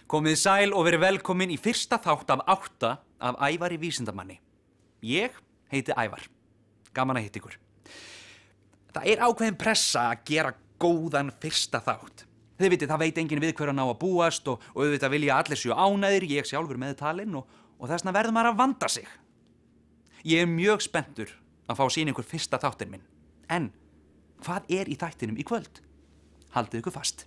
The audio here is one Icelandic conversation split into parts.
Komið sæl og verið velkomin í fyrsta þátt af 8 af Ævari vísindamanni. Ég heiti Ævar. Gaman að hitta ykkur. Það er ákveðin pressa að gera góðan fyrsta þátt. Þið vitið, það veit enginn við hver að ná að búast og auðvitað vilja allir séu ánægðir, ég sjálfur með talinn og þess vegna verður maður að vanda sig. Ég er mjög spenntur að fá að sýna ykkur fyrsta þáttinn minn. En hvað er í þættinum í kvöld? Haldið ykkur fast.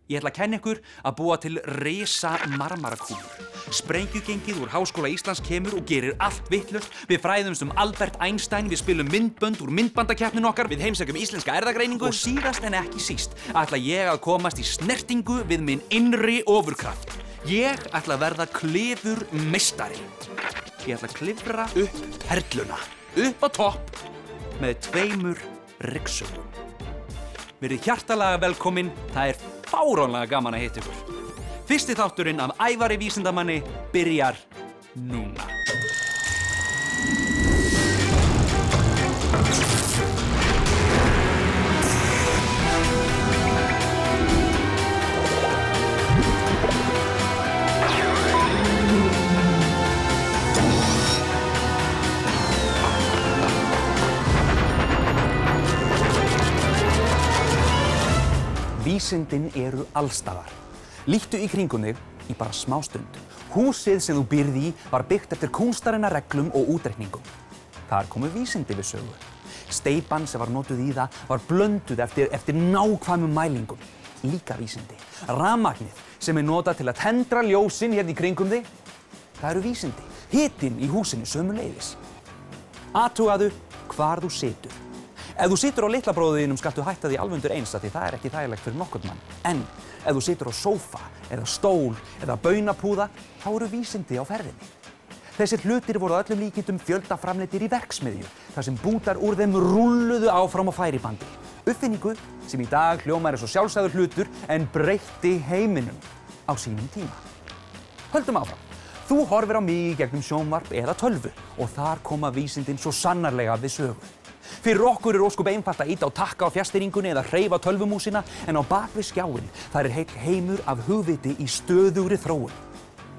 Ég ætla að kenna ykkur að búa til risa marmarakúlur. Sprengjugengið úr Háskóla Íslands kemur og gerir allt vitlaust. Við fræðumst Albert Einstein, við spilum myndbönd úr myndbandakeppnin okkar, við heimsækjum íslenska erfðagreiningu og síðast en ekki síst ætla ég að komast í snertingu við minn innri ofurkraft. Ég ætla að verða klifurmeistari. Ég ætla að klifra upp perluna, upp á topp með 2 ryksuggum. Verið hjartalega velkomin, það er fáránlega gaman að hitta ykkur. Fyrsti þátturinn af Ævari vísindamanni byrjar núna. Vísindin eru allstaðar. Líttu í kringum þig í bara smástund. Húsið sem þú býrð í var byggt eftir kúnstarinnar reglum og útreikningum. Þar komu vísindi við sögu. Steypan sem var notuð í það var blönduð eftir nákvæmum mælingum. Líka vísindi. Rafmagnið sem er notað til að tendra ljósin hérna í kringum þig. Það eru vísindi. Hitinn í húsinu sömuleiðis. Athugaðu hvar þú situr. Ef þú situr á litla bróður þínum skaltu hætta því alveg undir eins af því það er ekki þægilegt fyrir nokkurn mann. En ef þú situr á sófa, eða stól, eða baunapúða, þá eru vísindi á ferðinni. Þessir hlutir voru að öllum líkindum fjöldaframleiddir í verksmiðju, þar sem bútar úr þeim rúlluðu áfram á færibandi. Uppfinningu sem í dag hljómar eins og sjálfsagður hlutur en breytti heiminum á sínum tíma. Höldum áfram. Þú horfir á mig í gegnum sjónvarp eða tölvu og þar koma vísindin svo sannarlega við sögu. Fyrir okkur er óskup einfalt að ýta á takka á fjastýringunni eða hreyfa tölvumúsina en á bak við skjáinn þar er heill heimur af hugviti í stöðugri þróun.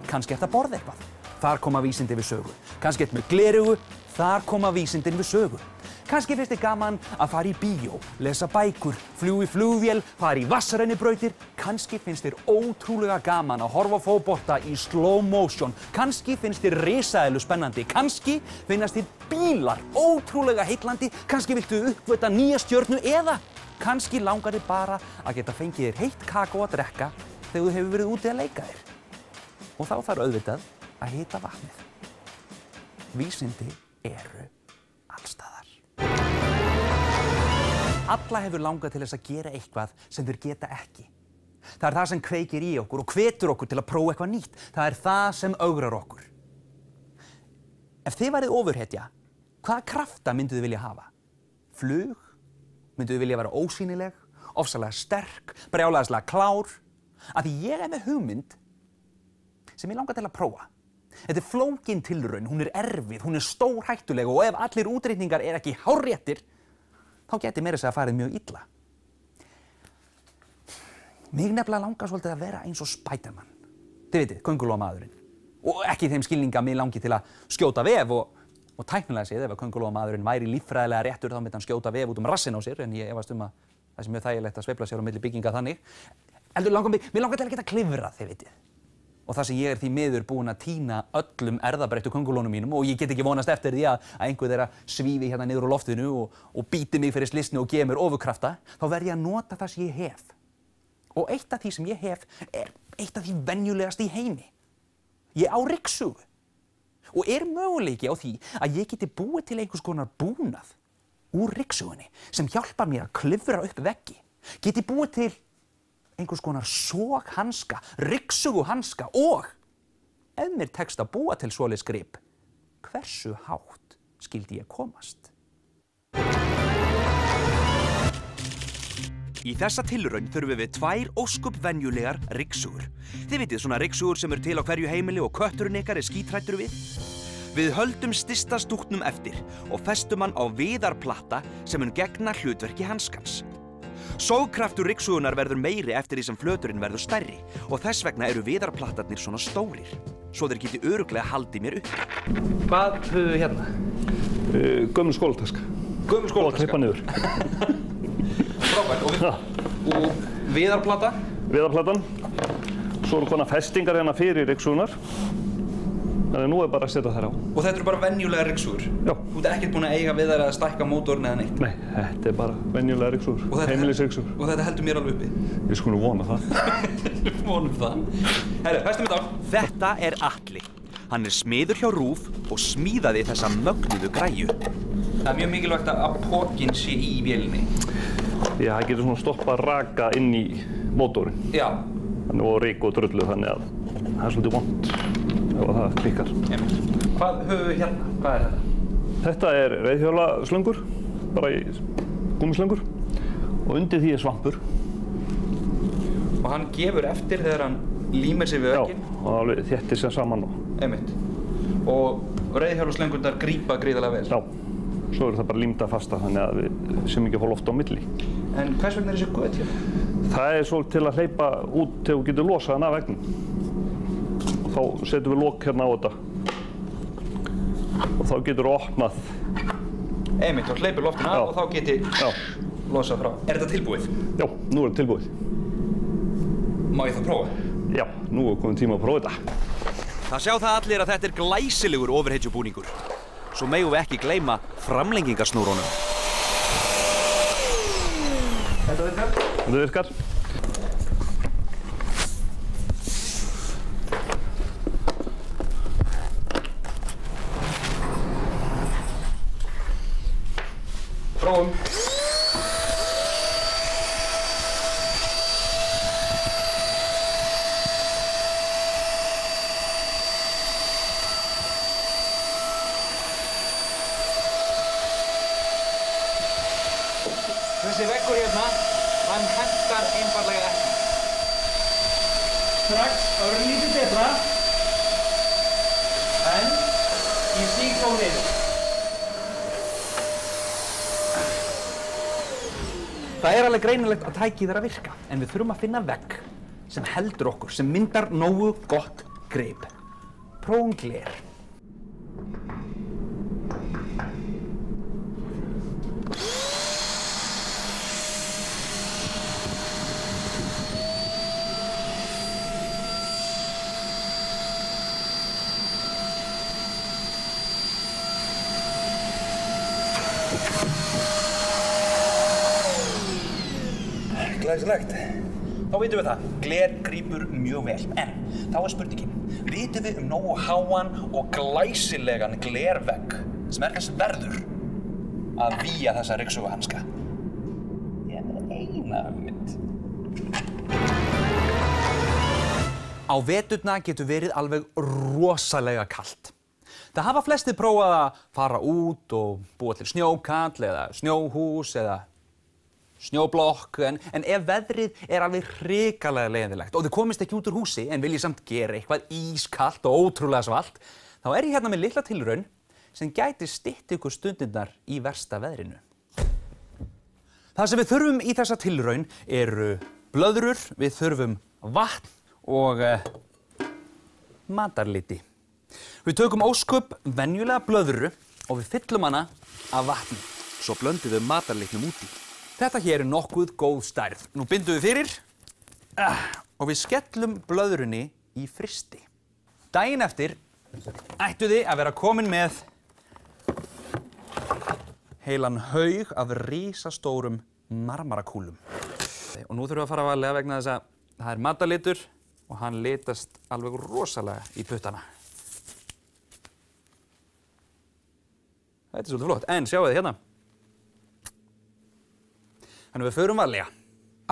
Kannski ertu að borða eitthvað. Þar koma vísindi við sögu. Kannski ertu með gleraugu. Þar koma vísindin við sögu. Kannski finnst þér gaman að fara í bíó, lesa bækur, fljúga í flugvél, fara í vatnsrennibrautir. Kannski finnst þér ótrúlega gaman að horfa á fótbolta í slow motion. Kannski finnst þér risaeðlur spennandi. Kannski finnast þér bílar ótrúlega heillandi. Kannski viltu uppgötva nýja stjörnu eða kannski langar þér bara að geta fengið þér heitt kakó að drekka þegar þú hefur verið úti að leika þér. Og þá þarf auðvitað að hita vatnið. Vísindi eru allstaðar. Alla hefur langað til þess að gera eitthvað sem þeir geta ekki. Það er það sem kveikir í okkur og hvetur okkur til að prófa eitthvað nýtt. Það er það sem ögrar okkur. Ef þið værið ofurhetja, hvaða krafta mynduð þið vilja hafa? Flug? Mynduð þið vilja vera ósýnileg? Ofsalega sterk? Brjálæðislega klár? Af því ég er með hugmynd sem ég langar til að prófa. Þetta er flókin tilraun, hún er erfið, hún er stórhættuleg og ef allir útreikningar er ekki hárréttir, þá geti meira segja farið mjög illa. Mig nefnilega langar svolítið að vera eins og Spiderman. Þið vitið, köngulóarmaðurinn. Og ekki í þeim skilningi að mig langi til að skjóta vef og tæknilega séð ef að köngulóarmaðurinn væri líffræðilega réttur þá myndi hann skjóta vef út rassinn á sér en ég efast að það sé mjög þægilegt að sveifla sér á milli bygginga þannig. Mig langar til að geta klifrað, þið vitið. Og það sem ég er því miður búinn að tína öllum erfðabreyttu köngulónum mínum og ég get ekki vonast eftir því að einhver þeirra svífi hérna niður úr loftinu og bíti mig fyrir slysni og gefi mér ofurkrafta, þá verð ég að nota það sem ég hef. Og eitt af því sem ég hef er eitt af því venjulegast í heimi. Ég á ryksugu. Og er möguleiki á því að ég geti búið til einhvers konar búnað úr ryksugunni sem hjálpar mér að klifra upp veggi. Geti búið til einhvers konar soghanska, ryksuguhanska og ef mér tekst að búa til svoleiðis grip, hversu hátt skyldi ég komast? Í þessa tilraun þurfum við 2 óskup venjulegar ryksugur. Þið vitið svona ryksugur sem eru til á hverju heimili og kötturinn ykkar er skítræddur við. Við höldum stysta stútnum eftir og festum hann á viðarplatta sem mun gegna hlutverki hanskans. Sogkraftur ryksugunar verður meiri eftir því sem flöturinn verður stærri og þess vegna eru viðarplattarnir svona stórir, svo þeir geti örugglega haldið mér upp. Hvað höfum við hérna? Gömul skólataska. Gömul skólataska? Og klippa niður. Frábært. Og viðarplata? Viðarplatan. Svo eru konar festingar hérna fyrir ryksugunar. Þannig nú bara að setja þær á. Og þetta eru bara venjulega ryksugur? Já. Þú ert ekkert búinn að eiga við þær að stækka mótorn eða neitt? Nei, þetta bara venjulega ryksugur. Heimilisryksugur. Og þetta heldur mér alveg uppi? Ég skulum vona það. Vonum það. Herru, festum þetta á. Þetta Atli. Hann smiður hjá RÚV og smíðaði þessa mögnuðu græju. Það mjög mikilvægt að pokinn sé í vélinni. Já, það getur svona stoppað raka inn í mótorinn. Já. Þannig og ryk og drullu þannig að það svolítið vont ef það klikkar. Hvað höfum við hérna? Hvað þetta? Þetta reiðhjólaslöngur, bara í gúmmislöngur og undir því svampur. Og hann gefur eftir þegar hann límir sig við vegginn? Já, og alveg þéttir sér saman og... Og reiðhjólaslöngurnar grípa gríðarlega vel? Já, svo það bara límda fasta þannig að við sem ekki fá loft á milli. En hvers vegna þessi göt hérna? Það svo til að hleypa út þegar þú getur losað hann af veggnum. Þá setjum við lok hérna á þetta. Og þá getur þú opnað. Og hleypir loftinu af og þá geti losað frá. Er þetta tilbúið? Já, nú þetta tilbúið. Má ég það prófa? Já, nú komið tíma að prófa þetta. Það sjá það allir að þetta glæsilegur ofurhetjubúningur. Svo megum við ekki gleyma framlengingarsnúrunum. Þetta virkar? Þetta virkar. Prófum. Þessi veggur hérna, hann hentar einfaldlega ekki. Strax örlítið betra, en ég stíg þó niður. Það alveg greinilegt að tækið að virka, en við þurfum að finna vegg sem heldur okkur, sem myndar nógu gott grip. Prófum gler. Glæsilegt. Þá vitum við það, gler grípur mjög vel, en þá spurningin, vitum við nógu háan og glæsilegan glervegg sem þess verður að vígja þessa ryksuguhanska? Ég með eina hugmynd. Á veturna getur verið alveg rosalega kalt. Það hafa flestir prófað að fara út og búa til snjókall eða snjóhús eða snjóblokk, en ef veðrið alveg hrikalega leiðinlegt og þið komist ekki út úr húsi en viljið samt gera eitthvað ískalt og ótrúlega svalt, þá ég hérna með litla tilraun sem gæti stytt ykkur stundirnar í versta veðrinu. Það sem við þurfum í þessa tilraun eru blöðrur, við þurfum vatn og matarliti. Við tökum ósköp venjulega blöðru og við fyllum hana af vatni. Svo blöndum við matarlitnum úti. Þetta hér nokkuð góð stærð. Nú bindum við fyrir og við skellum blöðrunni í frysti. Daginn eftir ættu þið að vera komin með heilan haug af risastórum marmarakúlum. Og nú þurfum við að fara varlega vegna þess að það matarlitur og hann litast alveg rosalega í puttana. Þetta svolítið flott, en sjáu þið hérna. Þannig við förum varlega.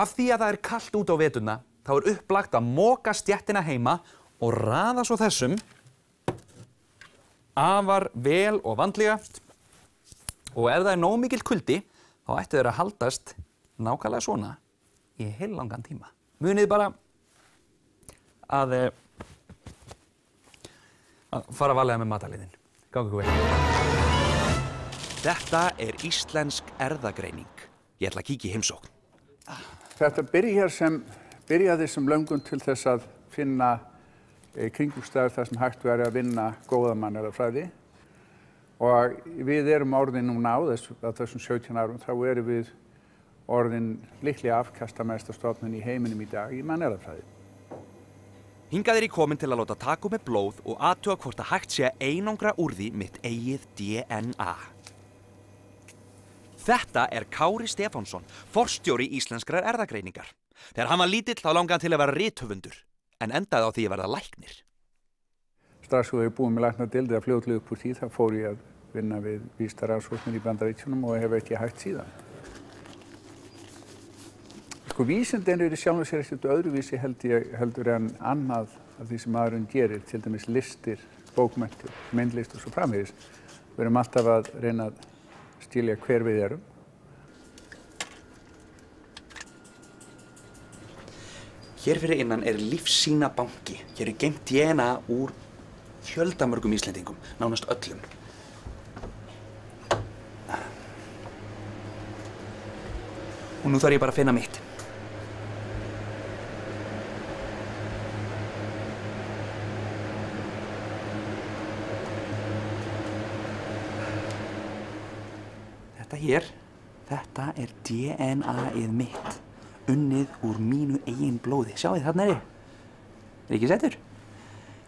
Af því að það kalt út á veturna, þá upplagt að moka stéttina heima og raða svo þessum afar vel og vandlega. Og ef það nógu mikill kuldi, þá ættu þeir að haldast nákvæmlega svona í heillangan tíma. Munið bara að fara varlega með matarlitin. Gangi ykkur vel. Þetta íslensk erfðagreining. Ég ætla að kíkja í heimsókn. Þetta byrjaði sem löngun til þess að finna kringumstæður þar sem hægt væri að vinna góða mannarafræði. Og við erum orðin núna á þessum 17 árum, þá erum við orðin líklega afkastamesta stofnun í heiminum í dag í mannarafræði. Hingað er ég komin til að láta taka með blóð og athuga hvort að hægt sé að einangra úr því mitt eigið DNA. Þetta er Kári Stefánsson, forstjóri íslenskrar erfðagreiningar. Þegar hann var lítill þá langaði hann til að vera rithöfundur, en endaði á því að verða læknir. Strax og ég búið með læknadeild eða fljótlega upp úr því, þá fór ég að vinna við vísindarannsóknir í Bandaríkjunum og hef ekki hægt síðan. Vísindin eru sjálfur sér ekkert öðruvísi heldur en annað af því sem maðurinn gerir, til dæmis listir, bókmenntir, myndlist og svo framvegis. Við erum alltaf að reyna að skilja hver við erum. Hér fyrir innan er lífsýnabanki. Hér er geymt DNA úr fjöldamörgum Íslendingum, nánast öllum. Og nú þarf ég bara að finna mitt. Þetta hér, þetta er DNA-ið mitt, unnið úr mínu eigin blóði. Sjáið, þarna er ég. Er ekki settur?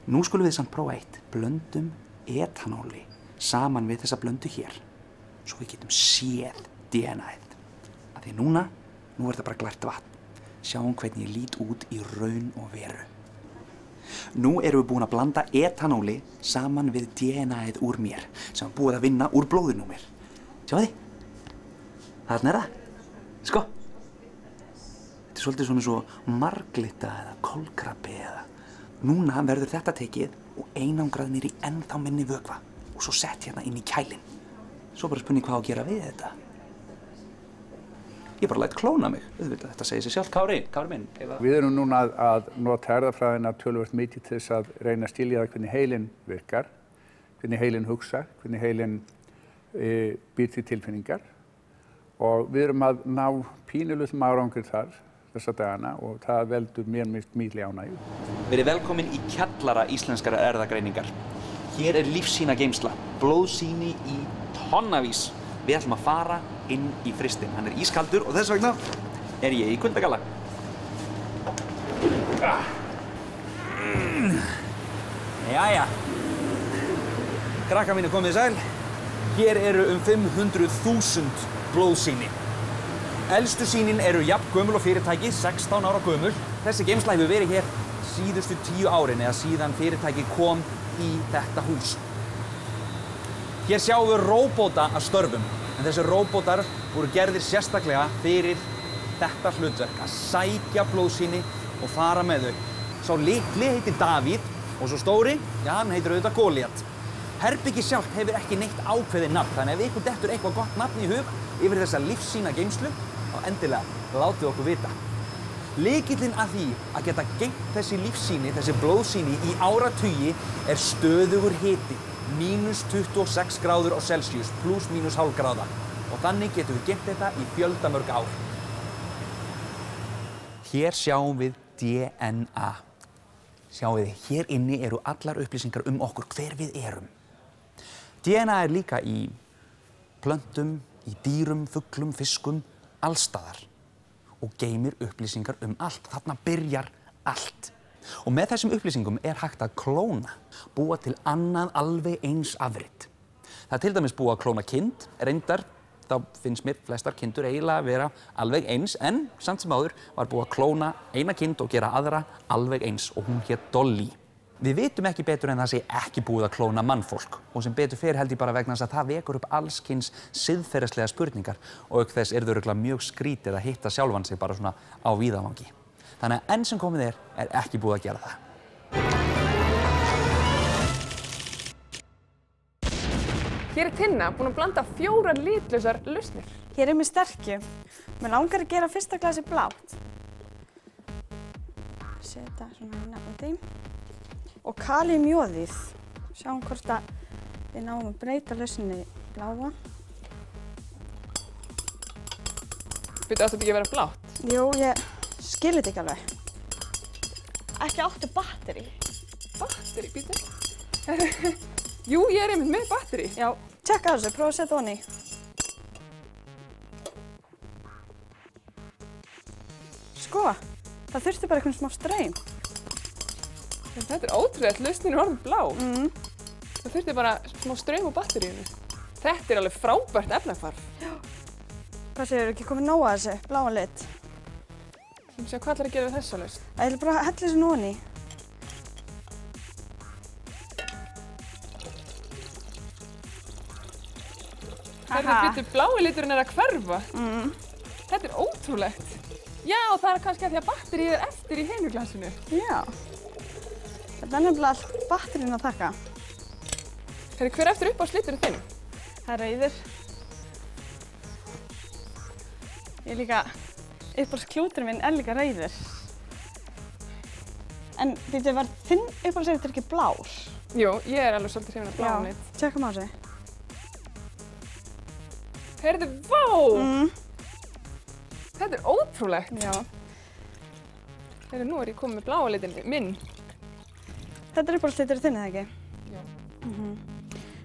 Nú skulum við samt prófa eitt. Blöndum etanóli saman við þessa blöndu hér, svo við getum séð DNA-ið. Af því nú er þetta bara glært vatn. Sjáum hvernig ég lít út í raun og veru. Nú erum við búin að blanda etanóli saman við DNA-ið úr mér, sem er búið að vinna úr blóðinu úr mér. Sjáið þið? Þarna er það. Sko. Þetta er svolítið svona svo marglitta eða kolkrabbi eða. Núna verður þetta tekið og einangrað niður í ennþá minni vökva og svo sett hérna inn í kælinn. Svo bara spurning hvað á að gera við þetta. Ég bara læt klóna mig. Þetta segir sig sjálft. Kári minn. Við erum núna að nota erfðafræðina töluvert mikið til þess að reyna að skilja það hvernig heilinn virkar, hvernig heilinn hugsa, hvernig heilinn býr til tilfinningar. Og við erum að ná pínulitlum árangri þar þessa dagana og það veldur mér mikilli ánægju. Verið velkomin í kjallara íslenskrar erfðagreiningar. Hér er lífsýnageymsla, blóðsýni í tonnavís. Við ætlum að fara inn í frystinn. Hann er ískaldur og þess vegna er ég í kuldagalla. Jæja. Krakkar mínu, komið sæl. Hér eru 500.000 blóðsýni. Elstu sýnin eru jafn gömul og fyrirtæki, 16 ára gömul. Þessi geymsla hefur verið hér síðustu 10 árin eða síðan fyrirtæki kom í þetta hús. Hér sjáum við róbóta að störfum, en þessi róbótar voru gerðir sérstaklega fyrir þetta hlutverk, að sækja blóðsýni og fara með þau. Sá litli heitir Davíð og svo stóri, hann heitir auðvitað Goliat. Herbyggi sjálft hefur ekki neitt ákveðið nafn, þannig ef ykkur dettur eitthvað gott nafn í hug yfir þessa lífsýnageymslu, þá endilega látið okkur vita. Lykillinn að því að geta geymt þessi lífsýni, þessi blóðsýni í áratugi er stöðugur hiti, -26 gráður á Celsius, +/- hálf gráða. Og þannig getum við geymt þetta í fjöldamörg ár. Hér sjáum við DNA. Sjáum við, hér inni eru allar upplýsingar okkur hver við erum. DNA er líka í plöntum, í dýrum, fuglum, fiskum, allstaðar og geymir upplýsingar allt. Þarna byrjar allt. Og með þessum upplýsingum er hægt að klóna, búa til annað alveg eins afrit. Það er til dæmis búið að klóna kind, reyndar, þá finnst mér flestar kindur eiginlega að vera alveg eins, en samt sem áður var búið að klóna eina kind og gera aðra alveg eins og hún hét Dolly. Við vitum ekki betur en það sé ekki búið að klóna mannfólk og sem betur fer held ég bara vegna þess að það vekur upp alls kyns siðferðislega spurningar og auk þess eru þau örugglega mjög skrítið að hitta sjálfan sig bara svona á víðavangi. Þannig að enn sem komið er ekki búið að gera það. Hér er Tinna búin að blanda 4 litlausar lausnir. Hér er mér sterkju. Mér langar að gera fyrsta glasi blátt. Setja svona hérna úti. Og kalíumjóðið. Sjáum hvort að við náum að breyta lausninni bláa. Byrju, átti þetta ekki að vera blátt? Jú, ég skil þetta ekki alveg. Ekki áttu batteri. Batteri, býta. Jú, ég er einmitt með batteri. Já, tjekka þessu, prófa að setja honi í. Sko, það þurfti bara eitthvað smá straum. Þetta er ótrúlegt, lausnin er orðin blá. Það þurfti bara smá straum á batteríinu. Þetta er alveg frábært efnahvarf. Já. Hvað segir, ekki komið nóg að þessu, bláan lit? Sjá, hvað ætlarðu að gera við þessa lausn? Það er bara að hella þessu honi í. Þetta býttu blái liturinn er að hverfa. Þetta er ótrúlegt. Já, það er kannski að því að batteríið er eftir í hinu glasinu. Já. Þetta er nefnilega allt batteríinu að taka. Hver eftir uppáhaldsliturinn þinn? Það er rauður. Ég líka, uppáhaldsklúturinn minn er líka rauður. En býttu, var þinn uppáhaldslitur ekki blár? Jú, ég er alveg svolítið hrifin af bláum lit. Tjekkum á þessu. Heyrðu, vá! Þetta er ótrúlegt. Já. Heyrðu, nú er ég komið með bláa litinn minn. Þetta er uppáhaldsliturinn þinn, eða ekki? Já.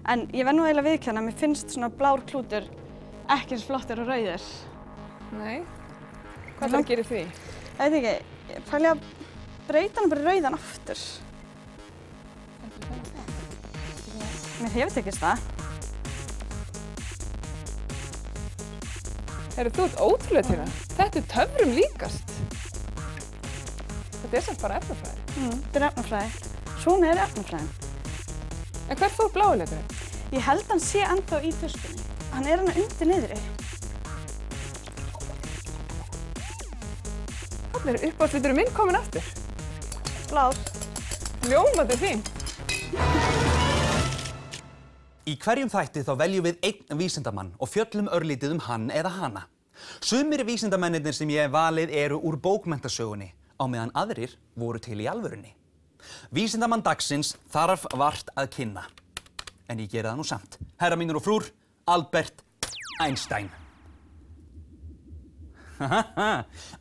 En ég verð nú eiginlega að viðurkenna að mér finnst svona blár klútur ekki eins flottur og rauður. Nei. Hvað ætlarðu að gera í því? Ég veit ekki, ég fæli að breyta hann bara rauðan aftur. Mér hefur tekist það. Heyrðu, þú ert ótrúlega til það. Þetta er töfrum líkast. Þetta er samt bara efnafræði. Þetta er efnafræði. Svona er efnafræðin. En hver fór blái liturinn? Ég held hann sé ennþá í tuskunni. Hann er hann undir niðri. Þarna er uppáhaldsliturinn minn kominn aftur. Blár. Ljómandi fín. Í hverjum þætti þá veljum við einn vísindamann og fjöllum örlítið hann eða hana. Sumir vísindamennirnir sem ég hef valið eru úr bókmenntasögunni, á meðan aðrir voru til í alvörunni. Vísindamann dagsins þarf vart að kynna. En ég geri það nú samt. Herra mínir og frúr, Albert Einstein.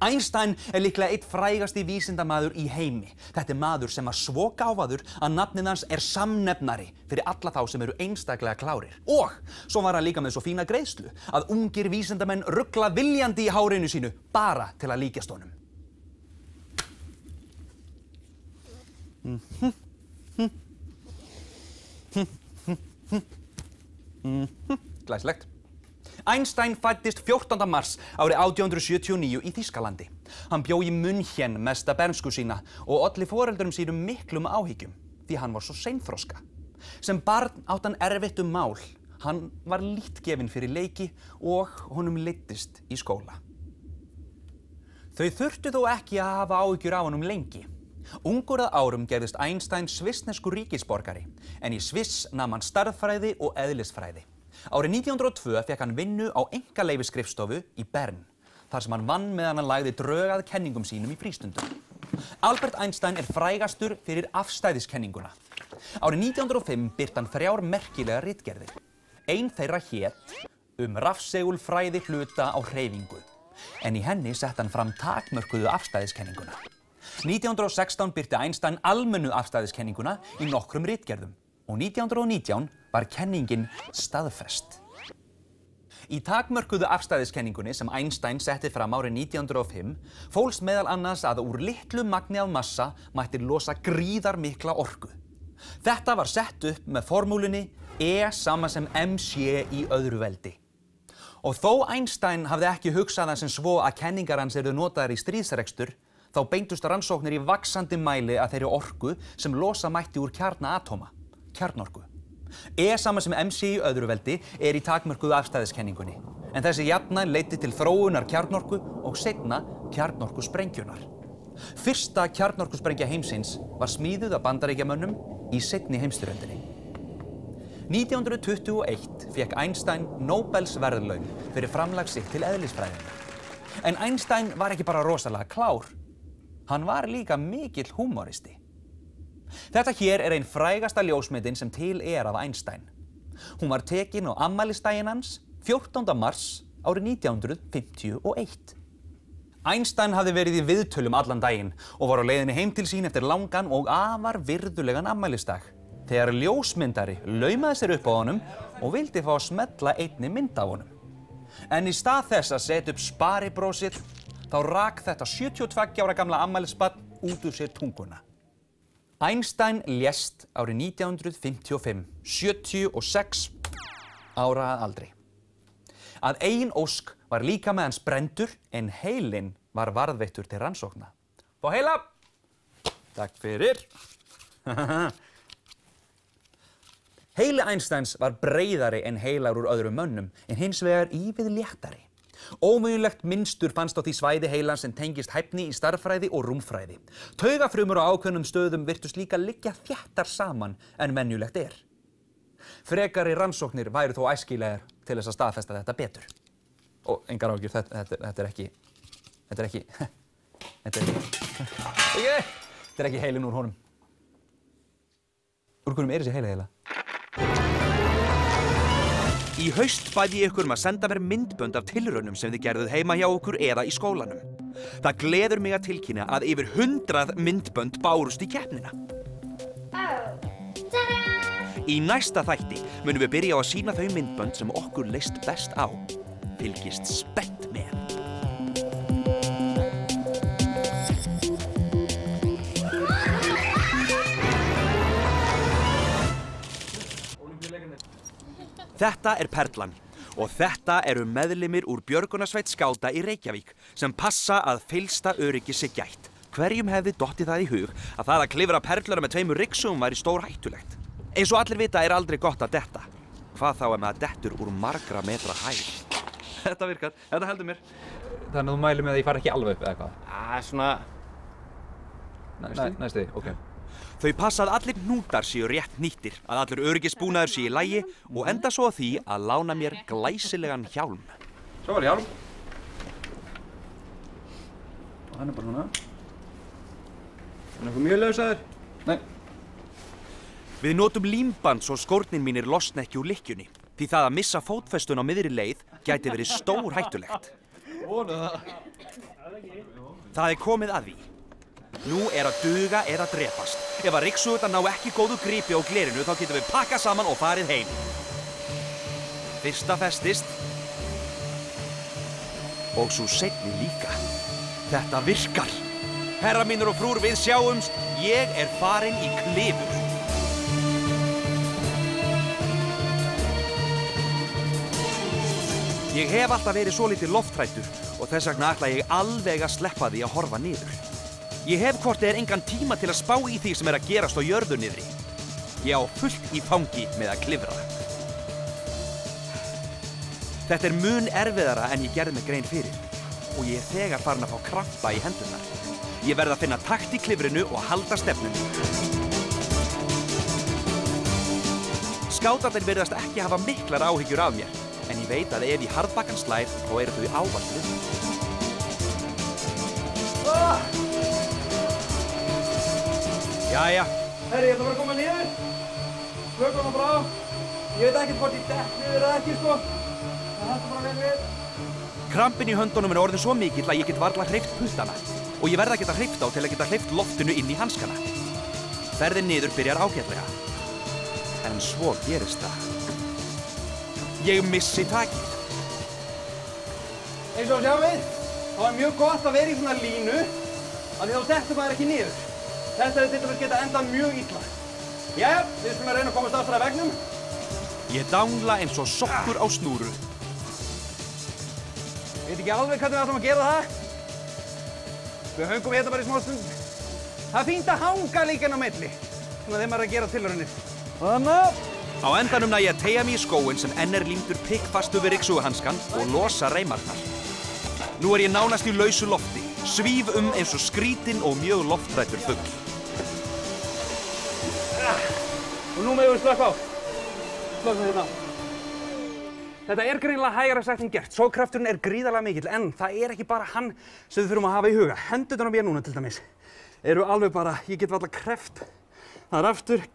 Einstein er líklega einn frægasti vísindamaður í heimi. Þetta er maður sem var svo gáfaður að nafnið hans er samnefnari fyrir alla þá sem eru einstaklega klárir. Og svo var hann líka með svo fína greiðslu að ungir vísindamenn rugla viljandi í hárinu sínu bara til að líkjast honum. Glæsilegt. Einstein fæddist 14. mars árið 1879 í Þýskalandi. Hann bjó í München mesta bernsku sína og olli foreldurum sínum miklum áhyggjum því hann var svo seinþroska. Sem barn átti hann erfitt mál. Hann var lítt gefinn fyrir leiki og honum leiddist í skóla. Þau þurftu þó ekki að hafa áhyggjur af honum lengi. Ungur að árum gerðist Einstein svissneskur ríkisborgari en í Sviss nam hann stærðfræði og eðlisfræði. Árið 1902 fékk hann vinnu á einkaleyfisskrifstofu í Bern, þar sem hann vann meðan hann lagði drög að kenningum sínum í frístundum. Albert Einstein er frægastur fyrir afstæðiskenninguna. Árið 1905 birti hann 3 merkilegar ritgerðir. Ein þeirra hét rafsegulfræði hluta á hreyfingu, en í henni setti hann fram takmörkuðu afstæðiskenninguna. 1916 birti Einstein almennu afstæðiskenninguna í nokkrum ritgerðum og 1919 var kenningin staðfest. Í takmörkuðu afstæðiskenningunni sem Einstein setti fram árið 1905 fólst meðal annars að úr litlu magni af massa mætti losa gríðarmikla orku. Þetta var sett upp með formúlunni E sama sem mc í öðru veldi. Og þó Einstein hafði ekki hugsað það sem svo að kenningar hans yrðu notaðar í stríðsrekstur, þá beintust rannsóknir í vaxandi mæli að þeirri orku sem losa mætti úr kjarnaatóma, kjarnorku. E sama sem mc í öðru veldi er í takmörkuðu afstæðiskenningunni, en þessi jafna leiddi til þróunar kjarnorku og seinna kjarnorkusprengjunnar. Fyrsta kjarnorkusprengja heimsins var smíðuð af Bandaríkjamönnum í seinni heimsstyrjöldinni. 1921 fékk Einstein Nóbelsverðlaun fyrir framlag sitt til eðlisfræðinnar. En Einstein var ekki bara rosalega klár, hann var líka mikill húmoristi. Þetta hér er ein frægasta ljósmyndin sem til er af Einstein. Hún var tekin á afmælisdaginn hans 14. mars árið 1951. Einstein hafði verið í viðtölum allan daginn og var á leiðinni heim til sín eftir langan og afar virðulegan afmælisdag. Þegar ljósmyndari laumaði sér upp á honum og vildi fá að smella einni mynd af honum. En í stað þess að setja upp sparibrósið, þá rak þetta 72 ára gamla afmælisbarn út úr sér tunguna. Einstein lést árið 1955, 76 ára að aldri. Að eigin ósk var líkami hans brenndur en heilinn var varðveittur til rannsókna. Fá heila! Takk fyrir. Heili Einsteins var breiðari en heilar úr öðrum mönnum en hins vegar ívið léttari. Óvenjulegt mynstur fannst á því svæði heilans sem tengist hæfni í stærðfræði og rúmfræði. Taugafrumur á ákveðnum stöðum virtust líka liggja þéttar saman en venjulegt er. Frekari rannsóknir væru þó æskilegar til þess að staðfesta þetta betur. Og engar áhyggjur, þetta er ekki heilin úr honum. Úr hverjum er þessi heila? Í haust bað ég ykkur að senda mér myndbönd af tilraunum sem þið gerðuð heima hjá okkur eða í skólanum. Það gleður mig að tilkynna að yfir 100 myndbönd bárust í keppnina. Í næsta þætti munum við byrja á að sýna þau myndbönd sem okkur leist best á. Fylgist spennt með. Þetta er Perlan og þetta eru meðlimir úr björgunarsveit skáta í Reykjavík sem passa að fyllsta öryggis sé gætt. Hverjum hefði dottið það í hug að það að klifra perluna með 2 ryksugum væri stórhættulegt? Eins og allir vita er aldrei gott að detta. Hvað þá ef maður dettur úr margra metra hæð? Þetta virkar, þetta heldur mér. Þannig að þú mælir með að ég fari ekki alveg upp eða hvað? Svona... Næstu, ok. Þau passa að allir hnútar séu rétt nýttir, að allur öryggisbúnaður sé í lagi og enda svo að því að lána mér glæsilegan hjálm. Svo var hjálm. Og hann er bara svona. Er eitthvað mjög lausaður? Nei. Við notum límband svo skórnin mínir losna ekki úr lykkjunni, því það að missa fótfestun á miðri leið gæti verið stórhættulegt. Það er komið að því. Nú er að duga eða drepast. Ef að ryksugurnar ná ekki góðu gripi á glerinu þá getum við pakkað saman og farið heim. Fyrsta festist. Og svo seinni líka. Þetta virkar. Herra mínir og frúr, við sjáumst. Ég er farin í klifur. Ég hef alltaf verið svolítið lofthræddur og þess vegna ætla ég alveg að sleppa því að horfa niður. Ég hef hvort eð engan tíma til að spá í því sem er að gerast á jörðu niðri. Ég á fullt í fangi með að klifra. Þetta er mun erfiðara en ég gerði mig grein fyrir og ég er þegar farin að fá krampa í hendurnar. Ég verð að finna takt í klifrinu og halda stefnunni. Skátarnir virðast ekki hafa miklar áhyggjur af mér, en ég veit að ef ég harðbakkan slær þá eru þau ávallt við mig. Jæja. Herri, ég ætla bara að koma niður. Slökum það bara á. Ég veit ekkert hvort ég dett niður eða ekki, sko. Það hættu bara vel við. Krampinn í höndunum er orðinn svo mikill að ég get varla hreyft puttana og ég verð að geta hreyft á til að geta hreyft loftinu inn í hanskana. Ferðin niður byrjar ágætlega. En svo gerist það. Ég missi takið. Eins og sjáum við, það var mjög gott að vera í svona línu af því þá dettur maður ekki niður. Þetta hefði til dæmis getað endað mjög illa. Jæja, við skulum að reyna að komast aftur að veggnum. Ég dangla eins og sokkur á snúru. Ég veit ekki alveg hvernig við ætlum að gera það. Við höngum hérna bara í smá stund. Það er fínt að hanga líka inn á milli. Svona þegar maður er að gera tilraunir. Þannig. Á endanum næ ég að teygja mig í skóinn sem enn er límdur pikkfastu við ryksuguhanskan og losa reimarnar. Nú er ég nánast í lausu lofti, svíf eins og skrítinn og mjög lofthræddur fugl. Og nú megum við slökka á. Slökka hérna á. Þetta er greinilega hægara sagt en gert. Sogkrafturinn er gríðarlega mikill, en það er ekki bara hann sem við þurfum að hafa í huga. Hendurnar á mér núna til dæmis eru alveg bara, ég get varla kreft. Það er aftur,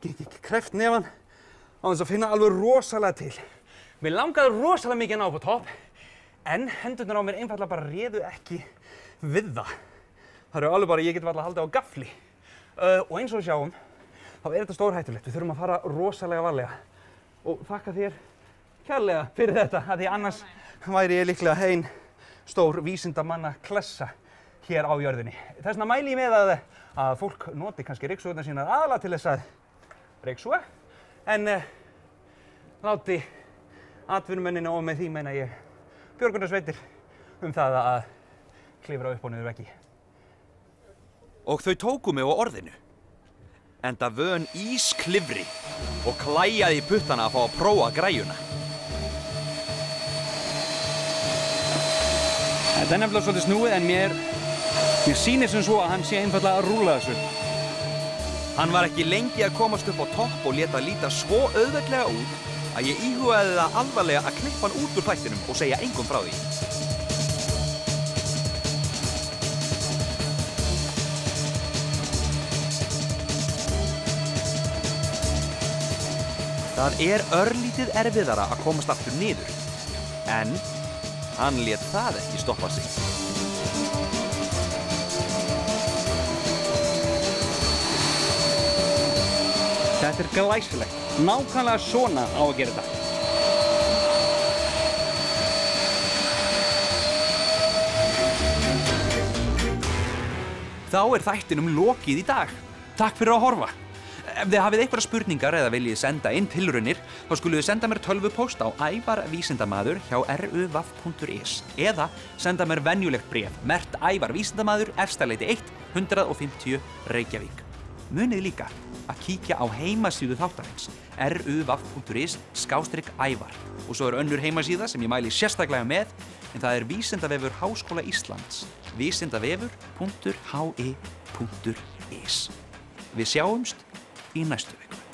kreft nefan á þess að finna alveg rosalega til. Mér langaði rosalega mikið að ná upp á topp, en hendurnar á mér einfaldlega bara réðu ekki við það. Það eru alveg bara, ég get varla haldið á gafli. Og eins og við sjáum, þá er þetta stórhættulegt. Við þurfum að fara rosalega varlega. Og þakka þér kærlega fyrir þetta, af því annars væri ég líklega ein stór vísindamanna klessa hér á jörðinni. Þess vegna mæli ég með að fólk noti kannski ryksugarnar sínar aðalega til þess að ryksuga, en láti atvinnumennina, og með því meina ég björgunarsveitir, það að klifra upp og niður veggi. Og þau tóku mig á orðinu. Enda vön ísklifri og klæjaði í puttana að fá að prófa græjuna. Þetta er nefnilega svolítið snúið, en mér sýnir sem svo að hann sé einfaldlega að rúlla þessu. Hann var ekki lengi að komast upp á topp og lét að líta svo auðveldlega út að ég íhugaði það alvarlega að klippa hann út úr þættinum og segja engum frá því. Það er örlítið erfiðara að komast aftur niður, en hann lét það ekki stoppa sig. Þetta er glæsilegt. Nákvæmlega svona á að gera þetta. Þá er þættinum lokið í dag. Takk fyrir að horfa. Ef þið hafið einhverjar spurningar eða viljið senda inn tilraunir, þá skuluð þið senda mér tölvupóst á ævarvísindamaður hjá ruvaff.is eða senda mér venjulegt bréf merkt ævarvísindamaður Efstaleiti 1, 150 Reykjavík. Munið líka að kíkja á heimasíðu þáttarins ruvaff.is/ævar og svo er önnur heimasíða sem ég mæli sérstaklega með, en það er Vísindavefur Háskóla Íslands, vísindavefur.hi.is. Við sjáumst í næstu viku.